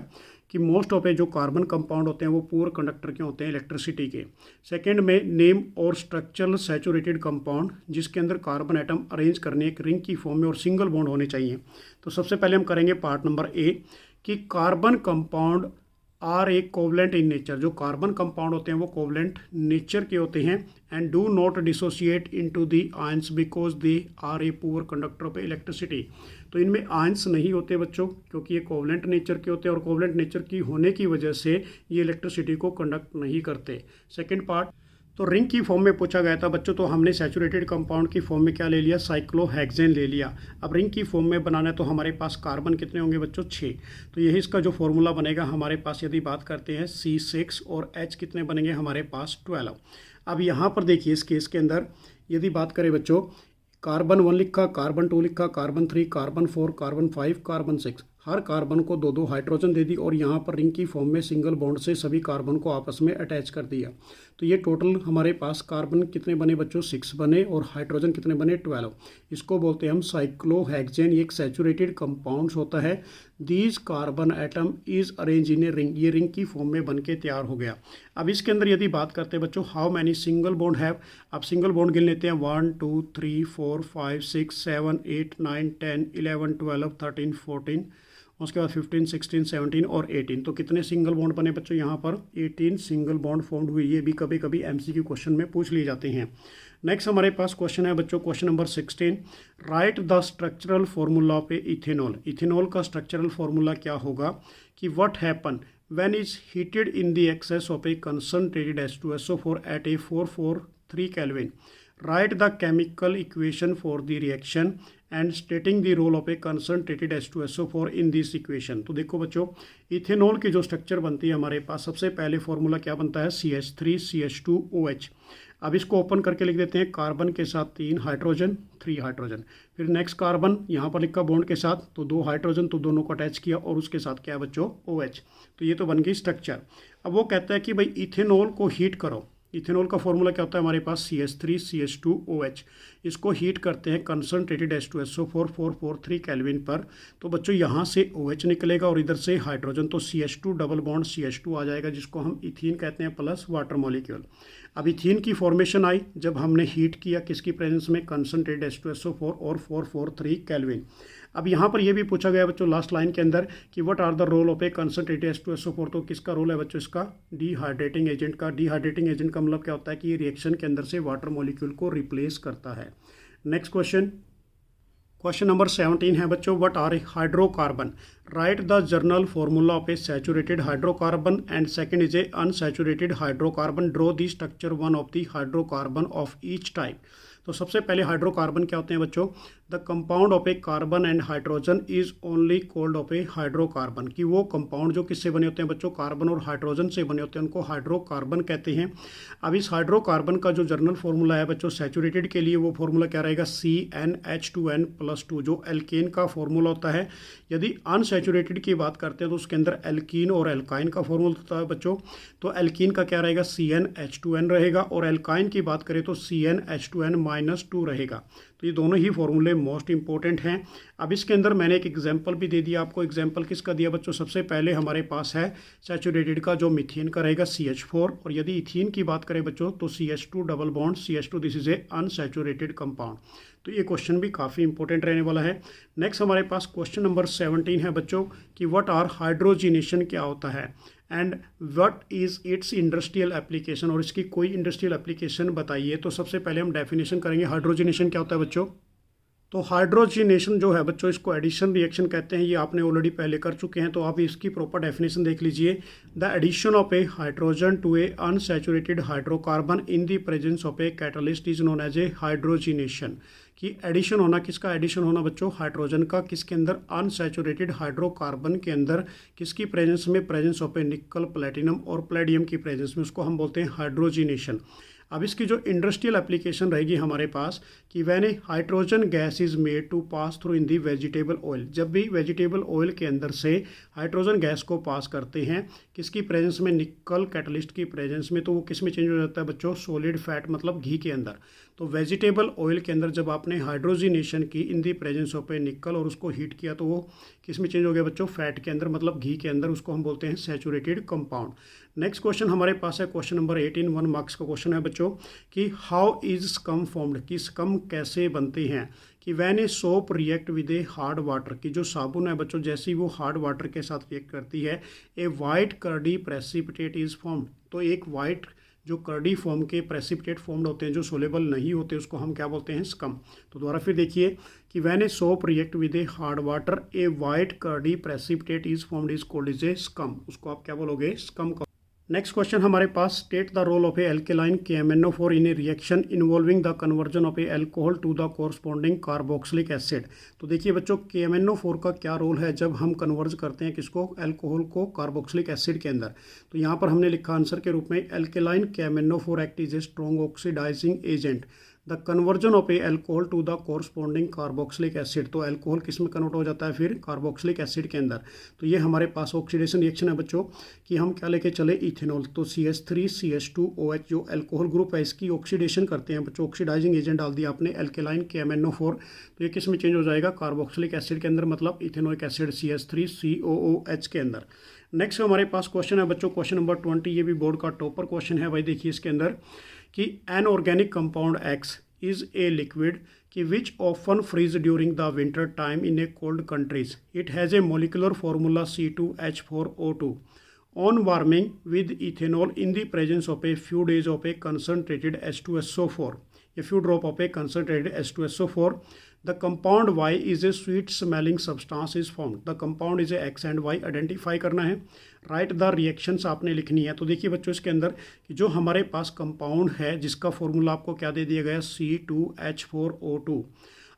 कि मोस्ट ऑफ ए जो कार्बन कंपाउंड होते हैं वो पुअर कंडक्टर के होते हैं इलेक्ट्रिसिटी के। सेकंड में नेम और स्ट्रक्चरल सैचुरेटेड कंपाउंड, जिसके अंदर कार्बन एटम अरेंज करने एक रिंग की फॉर्म में और सिंगल बॉन्ड होने चाहिए। तो सबसे पहले हम करेंगे पार्ट नंबर ए कि carbon compound are a covalent in nature. जो कार्बन कंपाउंड होते हैं वो कोवलेंट नेचर के होते हैं and do not dissociate into the ions because they are a poor conductor of electricity. तो इनमें आयंस नहीं होते बच्चों, क्योंकि ये कोवलेंट नेचर के होते हैं और कोवलेंट नेचर की होने की वजह से ये इलेक्ट्रिसिटी को कंडक्ट नहीं करते। सेकेंड पार्ट, तो रिंग की फॉर्म में पूछा गया था बच्चों, तो हमने सैचुरेटेड कंपाउंड की फॉर्म में क्या ले लिया, साइक्लोहेक्सेन ले लिया। अब रिंग की फॉर्म में बनाना है तो हमारे पास कार्बन कितने होंगे बच्चों, 6। तो यही इसका जो फॉर्मूला बनेगा हमारे पास, यदि बात करते हैं C6 और H कितने बनेंगे हमारे पास 12। अब यहाँ पर देखिए इस केस के अंदर यदि बात करें बच्चों, कार्बन 1 लिखा, कार्बन 2 लिखा, कार्बन 3, कार्बन 4, कार्बन 5, कार्बन 6, हर कार्बन को 2 हाइड्रोजन दे दी और यहाँ पर रिंग की फॉर्म में सिंगल बॉन्ड से सभी कार्बन को आपस में अटैच कर दिया। तो ये टोटल हमारे पास कार्बन कितने बने बच्चों, 6 बने और हाइड्रोजन कितने बने, 12। इसको बोलते हैं हम साइक्लोहेक्सेन। ये एक सैचुरेटेड कंपाउंड्स होता है। These carbon atom is arrange in a ring, ये रिंग की फॉर्म में बन के तैयार हो गया। अब इसके अंदर यदि बात करते हैं बच्चों, how many single bond have, अब सिंगल बॉन्ड गिन लेते हैं, 1 2 3 4 5 6 7 8 9 10 11 12 13 14, उसके बाद 15 16 17 और 18। तो कितने सिंगल बॉन्ड बने बच्चों, यहाँ पर 18 सिंगल बॉन्ड फॉर्म्ड हुई। ये भी कभी कभी एमसीक्यू क्वेश्चन में पूछ लिए जाते हैं। नेक्स्ट हमारे पास क्वेश्चन है बच्चों, question number 16, write the structural formula पे इथेनॉल। इथेनॉल का स्ट्रक्चरल फॉर्मूला क्या होगा कि what happen when is heated in the excess of a concentrated H2SO4 at a 443 Kelvin। Write the chemical equation for the reaction and stating the role of a concentrated H2SO4 in this equation। तो देखो बच्चों, इथेनॉल की जो स्ट्रक्चर बनती है हमारे पास, सबसे पहले फॉर्मूला क्या बनता है, CH3CH2OH। अब इसको ओपन करके लिख देते हैं, कार्बन के साथ 3 हाइड्रोजन 3 हाइड्रोजन, फिर नेक्स्ट कार्बन यहाँ पर लिखा बॉन्ड के साथ, तो 2 हाइड्रोजन, तो दोनों को अटैच किया और उसके साथ क्या है बच्चों, OH। तो ये तो बन गई स्ट्रक्चर। अब वो कहता है कि भाई इथेनॉल को हीट करो। इथेनॉल का फॉर्मूला क्या होता है हमारे पास, CH3CH2OH। इसको हीट करते हैं कंसंट्रेटेड H2SO4 443 केल्विन पर। तो बच्चों यहाँ से OH निकलेगा और इधर से हाइड्रोजन, तो CH2 डबल बॉन्ड CH2 आ जाएगा, जिसको हम इथीन कहते हैं प्लस वाटर मॉलिक्यूल। अब इथीन की फॉर्मेशन आई जब हमने हीट किया किसकी प्रेजेंस में, कंसंट्रेटेड H2SO4 और 443 केल्विन। अब यहाँ पर यह भी पूछा गया बच्चों लास्ट लाइन के अंदर कि what are the role of a concentrated H2SO4। तो किसका रोल है बच्चों, इसका डिहाइड्रेटिंग एजेंट का। डिहाइड्रेटिंग एजेंट का मतलब क्या होता है कि ये रिएक्शन के अंदर से वाटर मॉलिक्यूल को रिप्लेस करता है। नेक्स्ट क्वेश्चन, क्वेश्चन नंबर 17 है बच्चों, what are a hydrocarbon. Write the general formula of a saturated hydrocarbon and second is a unsaturated hydrocarbon. Draw the structure one of the hydrocarbon of each type. तो सबसे पहले हाइड्रोकार्बन क्या होते हैं बच्चों, the compound of a carbon and hydrogen is only called of a hydrocarbon. कि वो कंपाउंड जो किससे बने होते हैं बच्चों, कार्बन और हाइड्रोजन से बने होते हैं, उनको हाइड्रोकार्बन कहते हैं। अब इस हाइड्रोकार्बन का जो जर्नल फॉर्मूला है बच्चों सैचुरेटेड के लिए, वो फॉर्मूला क्या रहेगा, CnH2n+2, जो एल्केन का फॉर्मूला होता है। यदि अनसैचुरेटेड की बात करते हैं तो उसके अंदर एल्कीन और एल्काइन का फॉर्मूला होता है बच्चों। तो एल्कीन का क्या रहेगा, CnH2n रहेगा, और एल्काइन की बात करें तो CnH2n-2 रहेगा। तो ये दोनों ही फॉर्मूले मोस्ट इंपॉर्टेंट हैं। अब इसके अंदर मैंने एक एग्जांपल भी दे दिया आपको। एग्जांपल किसका दिया बच्चों, सबसे पहले हमारे पास है सैचुरेटेड का जो मीथेन का रहेगा CH4, और यदि इथीन की बात करें बच्चों तो CH2 double bond CH2, this is a unsaturated compound. तो ये क्वेश्चन भी काफ़ी इंपॉर्टेंट रहने वाला है। नेक्स्ट हमारे पास क्वेश्चन नंबर 17 है बच्चों कि व्हाट आर हाइड्रोजिनेशन क्या होता है and what is it's industrial application, और इसकी कोई इंडस्ट्रियल एप्लीकेशन बताइए। तो सबसे पहले हम डेफिनेशन करेंगे, हाइड्रोजिनेशन क्या होता है बच्चों। तो हाइड्रोजिनेशन जो है बच्चों, इसको एडिशन रिएक्शन कहते हैं। ये आपने ऑलरेडी पहले कर चुके हैं, तो आप इसकी प्रॉपर डेफिनेशन देख लीजिए। The addition of a hydrogen to a unsaturated hydrocarbon in the presence of a catalyst is known as a hydrogenation. कि एडिशन होना, किसका एडिशन होना बच्चों, हाइड्रोजन का, किसके अंदर, अनसैचुरेटेड हाइड्रोकार्बन के अंदर, किसकी प्रेजेंस में, प्रेजेंस ऑफ ए निकल, प्लेटिनम और प्लेडियम की प्रेजेंस में, उसको हम बोलते हैं हाइड्रोजिनेशन। अब इसकी जो इंडस्ट्रियल एप्लीकेशन रहेगी हमारे पास कि when a hydrogen gas is made to pass through in the vegetable oil. जब भी वेजिटेबल ऑयल के अंदर से हाइड्रोजन गैस को पास करते हैं किसकी प्रेजेंस में, निकल कैटलिस्ट की प्रेजेंस में, तो वो किस में चेंज हो जाता है बच्चों, सॉलिड फैट मतलब घी के अंदर। तो वेजिटेबल ऑयल के अंदर जब आपने हाइड्रोजिनेशन की इन the presence of a nickel और उसको हीट किया, तो वो किस में चेंज हो गया बच्चों, फैट के अंदर मतलब घी के अंदर, उसको हम बोलते हैं सैचुरेटेड कंपाउंड। नेक्स्ट क्वेश्चन हमारे पास है क्वेश्चन नंबर 18, 1 मार्क्स का क्वेश्चन है बच्चों कि हाउ इज स्कम फॉर्म्ड, कि स्कम कैसे बनते हैं। कि when a soap react with a hard water, की जो साबुन है बच्चों जैसे ही वो हार्ड वाटर के साथ रिएक्ट करती है, a white curdy precipitate is formed. तो एक वाइट जो कर्डी फॉर्म के प्रेसिपिटेट फॉर्म्ड होते हैं जो सोलेबल नहीं होते, उसको हम क्या बोलते हैं, स्कम। तो दोबारा फिर देखिए कि when a soap react with a hard water a white curdy precipitate is formed is called is a scum. उसको आप क्या बोलोगे, स्कम। नेक्स्ट क्वेश्चन हमारे पास, state the role of a alkaline KMnO4 in a reaction involving the conversion of a alcohol to the corresponding carboxylic acid. तो देखिए बच्चों, KMnO4 का क्या रोल है जब हम कन्वर्ज करते हैं किसको, एल्कोहल को कार्बोक्सिलिक एसिड के अंदर। तो यहाँ पर हमने लिखा आंसर के रूप में, alkaline KMnO4 act is a strong oxidising agent the conversion of a alcohol to the corresponding carboxylic acid. तो एल्कोहल किस में कन्वर्ट हो जाता है फिर, कार्बोक्सिलिक एसिड के अंदर। तो ये हमारे पास ऑक्सीडेशन रिएक्शन है बच्चों, कि हम क्या लेके चले, इथेनॉल। तो CH3CH2OH जो एल्कोहल ग्रुप है इसकी ऑक्सीडेशन करते हैं बच्चों, ऑक्सीडाइजिंग एजेंट डाल दिया आपने एल्केलाइन KMnO4, तो ये किस में चेंज हो जाएगा, कार्बोक्सिलिक एसिड के अंदर, मतलब इथेनोइक एसिड CH3COOH के अंदर। नेक्स्ट हमारे पास क्वेश्चन है बच्चों, क्वेश्चन नंबर 20, ये भी बोर्ड का टॉपर क्वेश्चन है भाई। देखिए इसके अंदर कि an organic compound X is a liquid कि which often freeze during the winter time in a cold countries. It has a molecular formula C2H4O2 on warming with ethanol in the presence of a few days of a concentrated H2SO4, a few drop of a concentrated H2SO4, the compound Y is a sweet smelling substance is formed। the compound is a X and Y identify करना है। राइट द रिएक्शंस आपने लिखनी है। तो देखिए बच्चों इसके अंदर कि जो हमारे पास कंपाउंड है जिसका फॉर्मूला आपको क्या दे दिया गया, C2H4O2,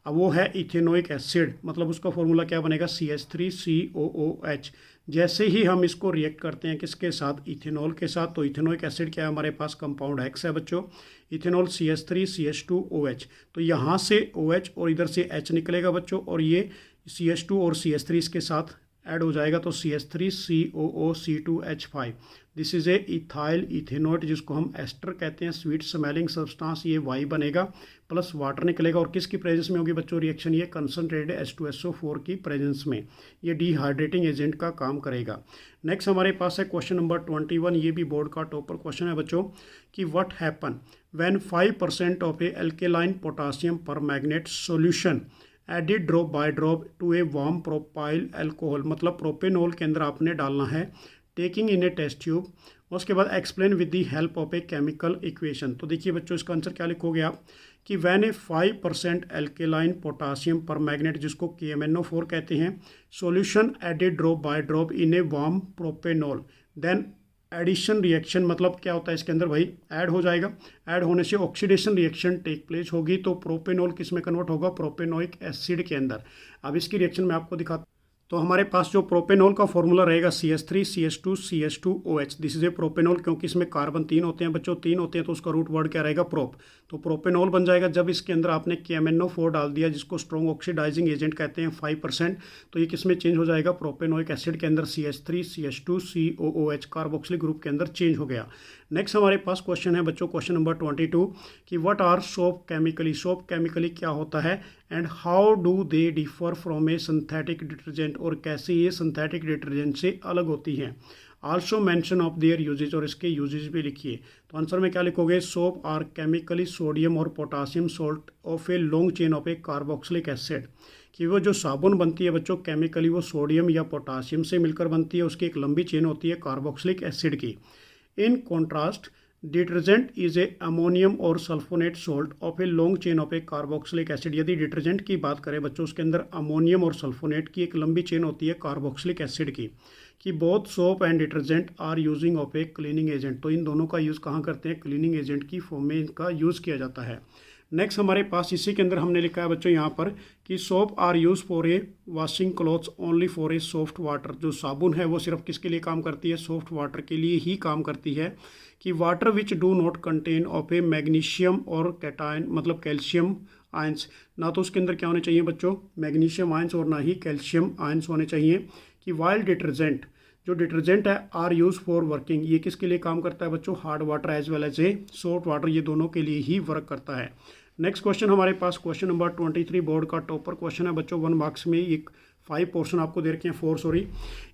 अब वो है इथेनोइक एसिड, मतलब उसका फॉर्मूला क्या बनेगा, CH3COOH। जैसे ही हम इसको रिएक्ट करते हैं किसके साथ, इथेनॉल के साथ, तो इथेनोइक एसिड क्या है हमारे पास, कंपाउंड X है बच्चों, इथेनॉल CH3CH2OH। तो यहाँ से OH और इधर से H निकलेगा बच्चों, और ये CH2 और CH3 इसके साथ ऐड हो जाएगा, तो CH3COOC2H5। This is a ethyl ethanoate जिसको हम एस्टर कहते हैं, स्वीट स्मेलिंग सब्सटेंस, ये Y बनेगा, प्लस वाटर निकलेगा, और किसकी प्रेजेंस में होगी बच्चों रिएक्शन, ये कंसनट्रेटेड H2SO4 की प्रेजेंस में ये डिहाइड्रेटिंग एजेंट का काम करेगा। नेक्स्ट हमारे पास है क्वेश्चन नंबर 21, ये भी बोर्ड का टॉपर क्वेश्चन है बच्चों, कि what happen when 5% of a alkaline potassium permanganate solution added drop by drop to a warm propyl alcohol, मतलब प्रोपेनॉल के अंदर आपने डालना है, taking in a test tube. उसके बाद explain with the help of a chemical equation. तो देखिए बच्चों इसका आंसर क्या लिखोगे आप, कि when a 5% alkaline potassium permanganate जिसको KMnO4 कहते हैं, solution added drop by drop in A warm propanol, then addition reaction, मतलब क्या होता है इसके अंदर भाई, ऐड हो जाएगा, ऐड होने से ऑक्सीडेशन रिएक्शन टेक प्लेस होगी, तो प्रोपेनॉल किस में कन्वर्ट होगा, प्रोपेनोइक एसिड के अंदर। अब इसकी रिएक्शन मैं आपको दिखाता। तो हमारे पास जो प्रोपेनॉल का फॉर्मूला रहेगा CH3CH2CH2OH। This is A propanol, क्योंकि इसमें कार्बन 3 होते हैं बच्चों, 3 होते हैं, तो उसका रूट वर्ड क्या रहेगा, प्रोप। तो प्रोपेनॉल बन जाएगा जब इसके अंदर आपने KMnO4 डाल दिया जिसको स्ट्रॉन्ग ऑक्सीडाइजिंग एजेंट कहते हैं 5%, तो ये किस में चेंज हो जाएगा, प्रोपेनोइक एसिड के अंदर, CH3CH2COOH कार्बोक्सिलिक ग्रुप के अंदर चेंज हो गया। नेक्स्ट हमारे पास क्वेश्चन है बच्चों, क्वेश्चन नंबर 22, कि what are soap chemically, soap chemically क्या होता है, and how do they differ from a synthetic detergent, और कैसे ये सिंथेटिक डिटर्जेंट से अलग होती हैं। Also mention of their uses, और इसके यूजेज भी लिखिए। तो आंसर में क्या लिखोगे, सोप आर केमिकली सोडियम और potassium salt of a long chain of a carboxylic acid, कि वो जो साबुन बनती है बच्चों केमिकली वो सोडियम या पोटासियम से मिलकर बनती है, उसकी एक लंबी चेन होती है कार्बोक्सिलिक एसिड की। In contrast detergent is a ammonium और sulphonate salt of a long chain of a carboxylic acid. यदि डिटर्जेंट की बात करें बच्चों, उसके अंदर अमोनियम और सल्फोनेट की एक लंबी चेन होती है कार्बोक्सिलिक एसिड की, कि both soap and detergent are using of a cleaning agent. तो इन दोनों का यूज़ कहाँ करते हैं, क्लीनिंग एजेंट की फॉर्म में इनका यूज़ किया जाता है। नेक्स्ट हमारे पास इसी के अंदर हमने लिखा है बच्चों यहाँ पर, कि soap are use for a washing clothes only for a soft water. जो साबुन है वो सिर्फ किसके लिए काम करती है, सॉफ्ट वाटर के लिए ही काम करती है। कि water which do not contain of A magnesium और कैटायन, मतलब कैल्शियम आयंस, ना तो उसके अंदर क्या होने चाहिए बच्चों, मैग्नीशियम आयंस, और ना ही कैल्शियम आयंस होने चाहिए। कि वाइल डिटर्जेंट, जो डिटर्जेंट है, आर यूज फॉर वर्किंग, ये किसके लिए काम करता है बच्चों, hard water as well as a soft water, ये दोनों के लिए ही वर्क करता है। नेक्स्ट क्वेश्चन हमारे पास क्वेश्चन नंबर 23 बोर्ड का टॉपर क्वेश्चन है बच्चों, 1 मार्क्स में, एक 5 पोर्शन आपको दे रखे हैं, 4 सॉरी।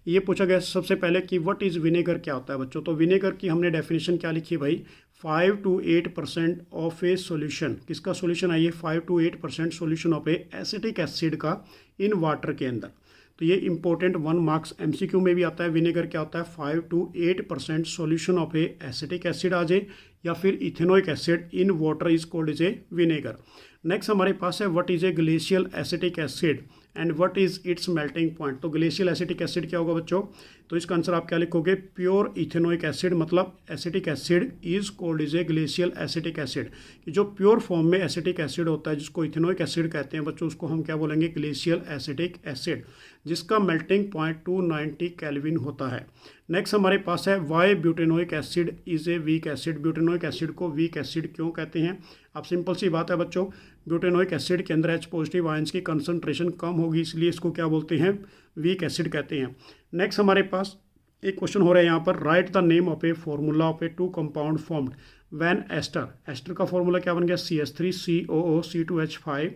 ये पूछा गया सबसे पहले कि व्हाट इज़ विनेगर, क्या होता है बच्चों। तो विनेगर की हमने डेफिनेशन क्या लिखी भाई, 5 to 8% ऑफ ए सोल्यूशन, किसका सोल्यूशन है ये, 5 to 8% solution of a acetic acid का इन वाटर के अंदर। तो ये इंपॉर्टेंट 1 मार्क्स MCQ में भी आता है। विनेगर क्या होता है, 5 to 8% solution of a acetic acid आ जाए, या फिर ethanoic acid in water is called is a vinegar. Next हमारे पास है what is a glacial acetic acid and what is its melting point. तो ग्लेशियल एसिटिक एसिड क्या होगा बच्चों, तो इसका आंसर आप क्या लिखोगे, प्योर इथेनोइक एसिड, मतलब acetic acid is called is a glacial acetic acid. कि जो प्योर फॉर्म में एसिटिक एसिड होता है जिसको इथेनोइक एसिड कहते हैं बच्चों, उसको हम क्या बोलेंगे, ग्लेशियल एसिटिक एसिड, जिसका मेल्टिंग पॉइंट 290 केल्विन होता है। नेक्स्ट हमारे पास है why butanoic acid is a weak acid. Butanoic acid को वीक एसिड क्यों कहते हैं, अब सिंपल सी बात है बच्चों, ब्यूटेनोइक एसिड के अंदर H पॉजिटिव आयंस की कंसंट्रेशन कम होगी, इसलिए इसको क्या बोलते हैं, वीक एसिड कहते हैं। नेक्स्ट हमारे पास एक क्वेश्चन हो रहा है यहाँ पर, write the name of a formula of a two compound formed when ester. Ester का फॉर्मूला क्या बन गया, CH3COO C2H5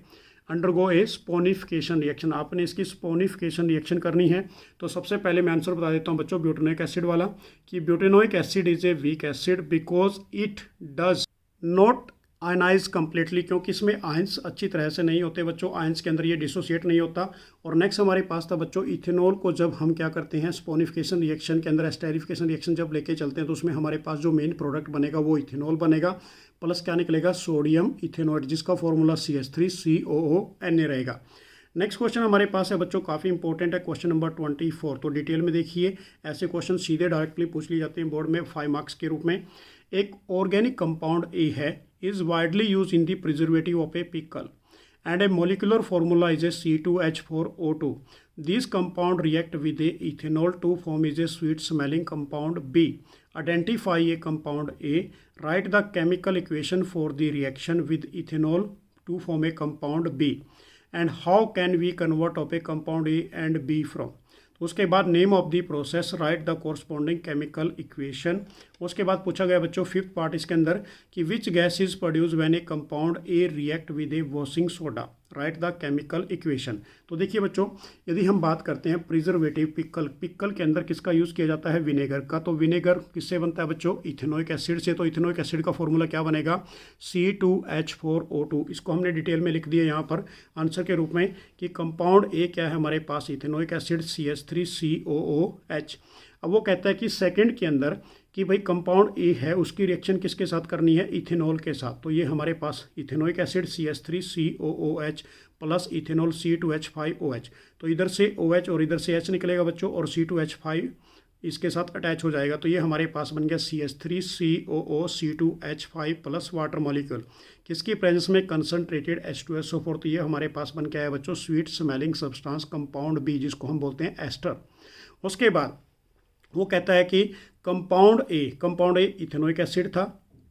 अंडरगो ए स्पोनिफिकेशन रिएक्शन। आपने इसकी स्पोनिफिकेशन रिएक्शन करनी है। तो सबसे पहले मैं आंसर बता देता हूँ बच्चों ब्यूटेनोइक एसिड वाला, कि butanoic acid is a weak acid because it does not ionise completely, क्योंकि इसमें आयंस अच्छी तरह से नहीं होते बच्चों, आयंस के अंदर ये डिसोसिएट नहीं होता। और नेक्स्ट हमारे पास था बच्चों इथेनॉल को जब हम क्या करते हैं स्पोनिफिकेशन रिएक्शन के अंदर, एस्टेरिफिकेशन रिएक्शन जब लेके चलते हैं तो उसमें हमारे पास जो मेन प्रोडक्ट बनेगा वो इथेनॉल बनेगा, प्लस क्या निकलेगा, सोडियम इथेनॉइड, जिसका फॉर्मूला CH3COO रहेगा। नेक्स्ट क्वेश्चन हमारे पास है बच्चों, काफ़ी इंपॉर्टेंट है, क्वेश्चन नंबर 24। तो डिटेल में देखिए, ऐसे क्वेश्चन सीधे डायरेक्टली पूछ लिए जाते हैं बोर्ड में 5 मार्क्स के रूप में। एक ऑर्गेनिक कंपाउंड ए है, is widely use in the preservative of A pickle and a molecular formula is a C2H4O2. These compound react with a ethanol to form is a sweet smelling compound B. Identify a compound A. Write the chemical equation for the reaction with ethanol to form a compound B. And how can we convert of a compound A and B from? तो उसके बाद name of the process, right the corresponding chemical equation. उसके बाद पूछा गया बच्चों फिफ्थ पार्ट इसके अंदर कि which gas is produce when A compound A react with A washing soda, right the chemical equation. तो देखिए बच्चों, यदि हम बात करते हैं प्रिजर्वेटिव पिकल, पिकल के अंदर किसका यूज़ किया जाता है, विनेगर का। तो विनेगर किससे बनता है बच्चों, इथेनोइक एसिड से। तो इथेनोइक एसिड का फॉर्मूला क्या बनेगा, C2H4O2। इसको हमने डिटेल में लिख दिया यहाँ पर आंसर के रूप में कि कंपाउंड ए क्या है हमारे पास, इथेनोइक एसिड CH3COOH। अब वो कहता है कि सेकंड के अंदर कि भाई कंपाउंड ए है उसकी रिएक्शन किसके साथ करनी है, इथेनॉल के साथ। तो ये हमारे पास ethanoic acid CH3COOH plus ethanol C2H5OH। तो इधर से OH और इधर से H निकलेगा बच्चों, और C2H5 इसके साथ अटैच हो जाएगा। तो ये हमारे पास बन गया CH3COO C2H5 plus water molecule, किसकी प्रेजेंस में कंसनट्रेटेड H2SO4। तो ये हमारे पास बन के आया बच्चों sweet smelling substance compound B, जिसको हम बोलते हैं एस्टर। उसके बाद वो कहता है कि कंपाउंड ए इथेनोइक एसिड था,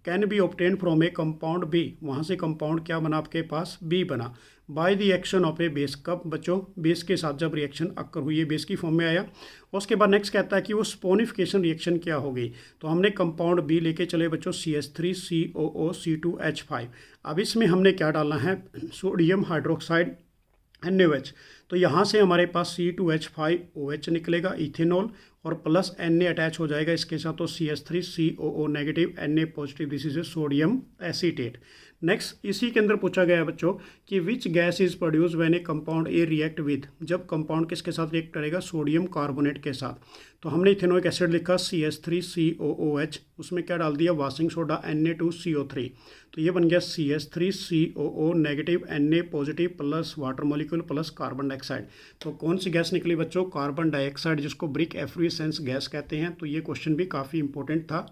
can be obtain from a compound B, वहाँ से कंपाउंड क्या बना आपके पास, बी बना, by the action of a base. कब बच्चों, बेस के साथ जब रिएक्शन अक्कर हुई है, बेस की फॉर्म में आया। उसके बाद नेक्स्ट कहता है कि वो स्पोनिफिकेशन रिएक्शन क्या हो गई। तो हमने कंपाउंड बी लेके चले बच्चों CH3COO C2H5। अब इसमें हमने क्या डालना है, सोडियम हाइड्रोक्साइड NaOH। तो यहाँ से हमारे पास C2H5OH निकलेगा इथेनॉल, और प्लस Na अटैच हो जाएगा इसके साथ, तो CH3COO negative Na positive, this is A sodium acetate. Next इसी के अंदर पूछा गया है बच्चों कि which gas is produce when A compound A react with, जब कंपाउंड किसके साथ रिएक्ट करेगा, सोडियम कार्बोनेट के साथ। तो हमने इथेनोइक एसिड लिखा CH3COOH, उसमें क्या डाल दिया, वॉशिंग सोडा Na2CO3। तो ये बन गया CH3COO negative Na positive plus water molecule plus carbon dioxide. तो कौन सी गैस निकली बच्चों, कार्बन डाइऑक्साइड, जिसको ब्रिक एफ्लुएसेंस गैस कहते हैं। तो ये क्वेश्चन भी काफ़ी इंपॉर्टेंट था।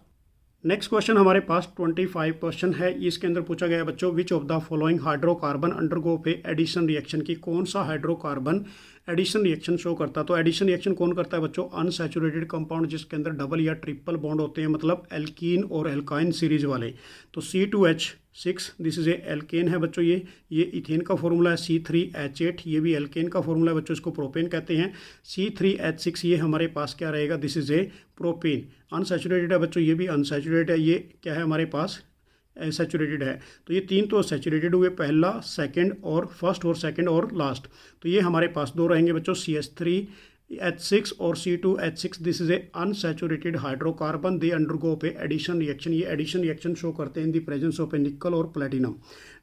नेक्स्ट क्वेश्चन हमारे पास 25 क्वेश्चन है, इसके अंदर पूछा गया है बच्चों which of the following hydrocarbon undergo पे एडिशन रिएक्शन की, कौन सा हाइड्रोकार्बन एडिशन रिएक्शन शो करता है। तो एडिशन रिएक्शन कौन करता है बच्चों, अनसैचुरेटेड कंपाउंड जिसके अंदर डबल या ट्रिपल बॉन्ड होते हैं, मतलब एल्कीन और एल्काइन सीरीज वाले। तो C2H6 this is A alkene है बच्चों, ये इथेन का फॉर्मूला है। C3H8 ये भी एल्केन का फॉर्मूला है बच्चों, इसको प्रोपेन कहते हैं। C3H6 ये हमारे पास क्या रहेगा, this is A propane. Unsaturated है बच्चों, ये भी अनसैचुरेटेड है, ये क्या है हमारे पास, सैचुरेटेड है। तो ये तीन तो सैचुरेटेड हुए, पहला सेकंड और फर्स्ट और सेकंड और लास्ट। तो ये हमारे पास दो रहेंगे बच्चों CH3H6 और C2H6, this is a unsaturated hydrocarbon, they undergo पे एडिशन रिएक्शन। ये एडिशन रिएक्शन शो करते हैं इन the presence of a nickel और प्लेटिनम।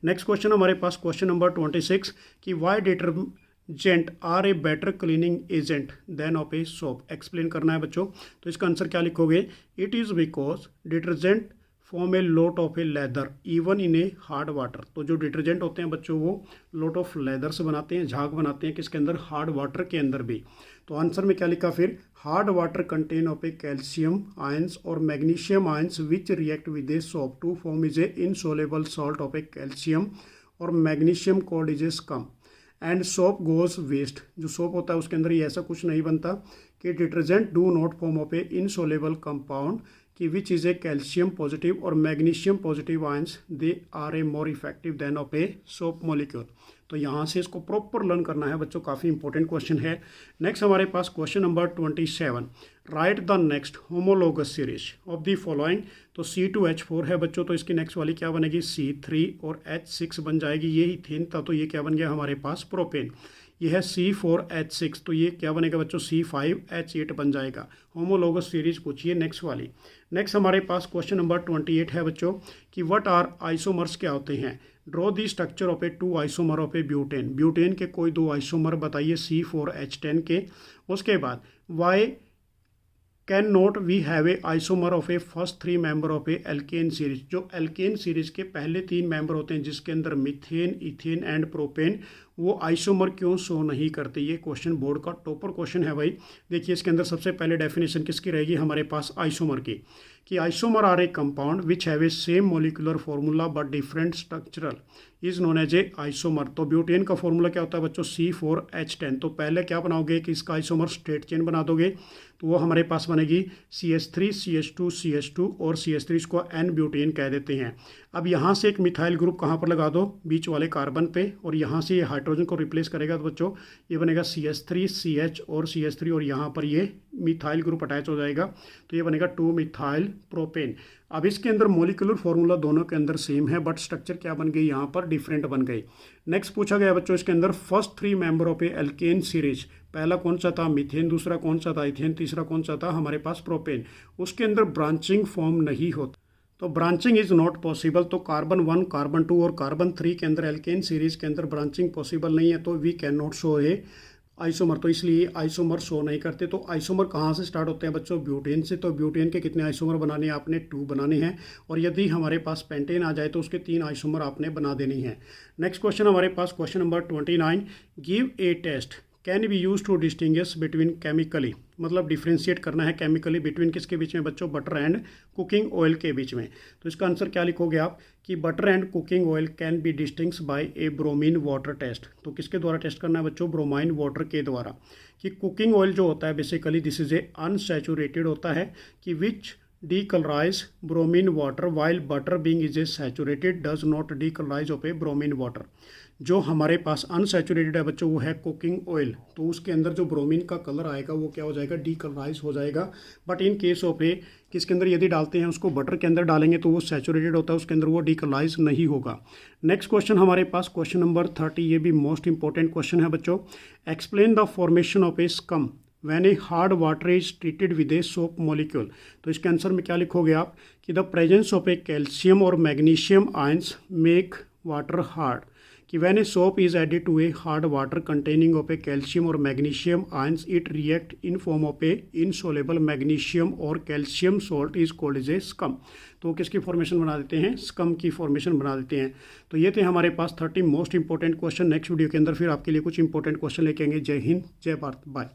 नेक्स्ट क्वेश्चन हमारे पास क्वेश्चन नंबर 26 कि why detergent are a better cleaning agent than of a soap. Explain करना है बच्चों। तो इसका आंसर क्या लिखोगे, it is because detergent form a lot of a lather even in a hard water. तो जो डिटर्जेंट होते हैं बच्चों वो लोट ऑफ लेदर से बनाते हैं, झाग बनाते हैं किसके अंदर, हार्ड वाटर के अंदर भी। तो आंसर में क्या लिखा फिर, hard water contain of a calcium ions और magnesium ions which react with a soap to form is a insoluble salt of a calcium और magnesium called is a scum and soap goes waste. जो सोप होता है उसके अंदर ये ऐसा कुछ नहीं बनता कि detergent do not form of a insoluble compound कि which is a calcium positive और magnesium positive ions they are a more effective than of a soap molecule. तो यहाँ से इसको प्रॉपर लर्न करना है बच्चों, काफ़ी इंपॉर्टेंट क्वेश्चन है। नेक्स्ट हमारे पास question number 27, right the next homologous series of the following. तो C2H4 है बच्चों, तो इसकी नेक्स्ट वाली क्या बनेगी, C3 और H6 बन जाएगी। ये इथेन था तो ये क्या बन गया हमारे पास, प्रोपेन। ये है C4H6 तो ये क्या बनेगा बच्चों, C5H8 बन जाएगा। होमोलोगस सीरीज पूछिए नेक्स्ट वाली। नेक्स्ट हमारे पास क्वेश्चन नंबर 28 है बच्चों कि व्हाट आर आइसोमर्स क्या होते हैं। Draw the structure of a 2 isomer of a butane. Butane के कोई 2 आइसोमर बताइए C4H10 के। उसके बाद why can not we have a isomer of a first 3 member of a alkane series. जो एल्केन सीरीज के पहले 3 मेंबर होते हैं जिसके अंदर मिथेन, इथेन एंड प्रोपेन, वो आइसोमर क्यों शो नहीं करते। ये क्वेश्चन बोर्ड का टॉपर क्वेश्चन है भाई। देखिए इसके अंदर सबसे पहले डेफिनेशन किसकी रहेगी हमारे पास, आइसोमर की, कि isomer are a compound which have a same molecular formula but different structural is known as a isomer. तो ब्यूटेन का फॉर्मूला क्या होता है बच्चों, C4H10। तो पहले क्या बनाओगे कि इसका आइसोमर स्ट्रेट चेन बना दोगे, तो वो हमारे पास बनेगी CH3 CH2 CH2 और CH3 इसको N ब्यूटेन कह देते हैं। अब यहाँ से एक मिथाइल ग्रुप कहाँ पर लगा दो, बीच वाले कार्बन पे, और यहाँ से ये हाइड्रोजन को रिप्लेस करेगा तो बच्चों ये बनेगा CH3 CH और CH3 और यहाँ पर ये मिथाइल ग्रुप अटैच हो जाएगा तो ये बनेगा 2 मिथाइल प्रोपेन। अब इसके अंदर मोलिकुलर फॉर्मूला दोनों के अंदर सेम है बट स्ट्रक्चर क्या बन गई यहाँ पर, डिफरेंट बन गई। नेक्स्ट पूछा गया बच्चों इसके अंदर first 3 member of a alkane series. पहला कौन सा था, मिथेन, दूसरा कौन सा था, इथेन, तीसरा कौन सा था हमारे पास, प्रोपेन। उसके अंदर ब्रांचिंग फॉर्म नहीं होता, तो ब्रांचिंग इज नॉट पॉसिबल। तो कार्बन 1, कार्बन 2 और कार्बन 3 के अंदर एल्केन सीरीज के अंदर ब्रांचिंग पॉसिबल नहीं है, तो we can not show a isomer. तो इसलिए आइसोमर शो नहीं करते। तो आइसोमर कहाँ से स्टार्ट होते हैं बच्चों, ब्यूटेन से। तो ब्यूटेन के कितने आइसोमर बनाने हैं आपने, 2 बनाने हैं। और यदि हमारे पास पेंटेन आ जाए तो उसके 3 आइसोमर आपने बना देनी है। नेक्स्ट क्वेश्चन हमारे पास question number 29, give a test can be use to distinguish between chemically, मतलब डिफ्रेंशिएट करना है केमिकली बिटवीन किसके बीच में बच्चों, बटर एंड कुकिंग ऑयल के बीच में। तो इसका आंसर क्या लिखोगे आप कि butter and cooking oil can be distinguished by a bromine water test. तो किसके द्वारा टेस्ट करना है बच्चों, ब्रोमाइन वाटर के द्वारा। कि कुकिंग ऑयल जो होता है basically this is a unsaturated होता है कि which decolourise bromine water while butter being is a saturated does not decolourise of a bromine water. जो हमारे पास अनसैचुरेटेड है बच्चों वो है कुकिंग ऑयल, तो उसके अंदर जो ब्रोमीन का कलर आएगा वो क्या हो जाएगा, डीकलराइज हो जाएगा। बट इन केस ऑफ ए किसके अंदर यदि डालते हैं उसको बटर के अंदर डालेंगे तो वो सैचुरेटेड होता है, उसके अंदर वो डीकलराइज नहीं होगा। नेक्स्ट क्वेश्चन हमारे पास क्वेश्चन नंबर 30, ये भी मोस्ट इंपॉर्टेंट क्वेश्चन है बच्चों। Explain the formation of a scum when a hard water is treated with a soap molecule. तो इसके आंसर में क्या लिखोगे आप कि the presence of a calcium और magnesium ions make water hard. कि when a soap is added to a hard water containing of a calcium or magnesium ions it react in form of a insoluble magnesium or calcium salt is called as a scum। तो किसकी फॉर्मेशन बना देते हैं, स्कम की फॉर्मेशन बना देते हैं। तो ये थे हमारे पास 30 most important question. Next video के अंदर फिर आपके लिए कुछ इंपॉर्टेंट क्वेश्चन लेके आएंगे। जय हिंद, जय भारत, बाय।